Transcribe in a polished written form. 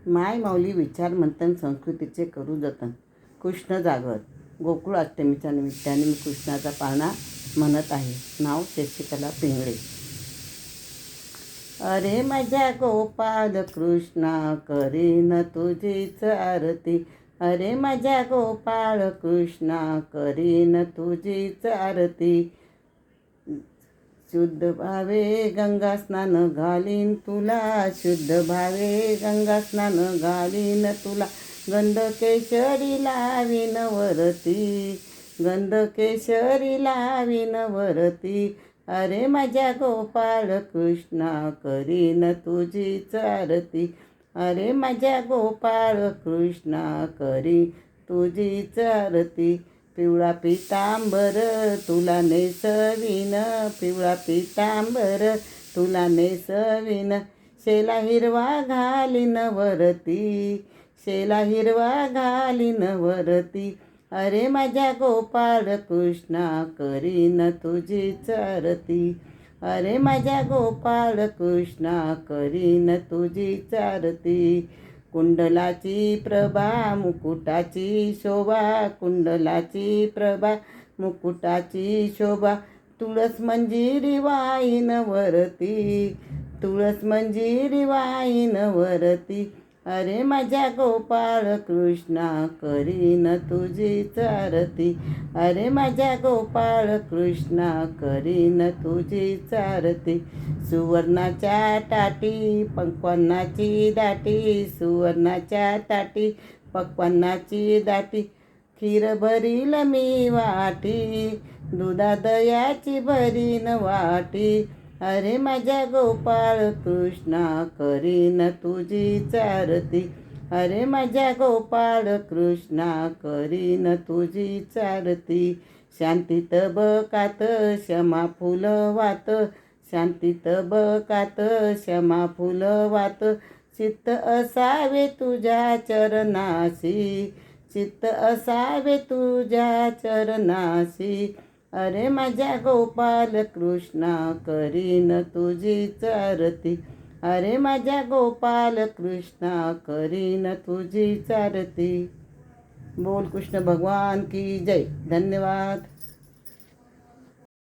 माय माऊली विचार मंथन संस्कृतीचे करू जतन. कृष्ण जागर. गोकुळ अष्टमीच्या निमित्ताने मी कृष्णाचा पाळणा म्हणत आहे. नाव शशिकला पिंगळे. अरे माझ्या गोपाल कृष्णा करीन तुझीच आरती. अरे माझ्या गोपाळ कृष्णा करीन तुझीच आरती. शुद्ध भावे गंगा स्नान घालीन तुला. शुद्ध भावे गंगा स्नान घालीन तुला. गंध केशरी लावीन वरती. गंध केशरी लावीन वरती. अरे माझ्या गोपाळ कृष्णा करीन तुझीच आरती. अरे माझ्या गोपाळ कृष्णा करी तुझीच आरती. पिवळा पितांबर तुला नेसवीन. पिवळा पितांबर तुला नेसवीन. शेला हिरवा घालीन वरती. शेला हिरवा घालीन वरती. अरे माझ्या गोपाळ कृष्णा करीन तुझीच आरती. अरे माझ्या गोपाळ कृष्णा करीन तुझीच आरती. कुंडलाची प्रभा मुकुटाची शोभा. कुंडलाची प्रभा मुकुटाची शोभा. तुळस मंजिरी वाईन वरती. तुळस मंजिरी वाईन वरती. अरे माझ्या गोपाळ कृष्णा करीन तुझीच आरती. अरे माझ्या गोपाळ कृष्णा करीन तुझीच आरती. सुवर्णाच्या ताटी पक्वान्नाची दाटी. सुवर्णाच्या ताटी पक्वान्नाची दाटी. खीर भरील मी वाटी. दुधा दयाची भरीन वाटी. अरे माझ्या गोपाळ कृष्णा करीन तुझीच आरती. अरे माझ्या गोपाळ कृष्णा करीन तुझीच आरती. शांतीत बकात क्षमा फुलवात. शांतीत बकात क्षमा फुलवात. चित्त असावे तुझ्या चरणाशी. चित्त असावे तुझ्या चरणाशी. अरे माझ्या गोपाल कृष्णा करीन तुझीच आरती. अरे माझ्या गोपाल कृष्णा करीन तुझीच आरती. बोल कृष्ण भगवान की जय. धन्यवाद.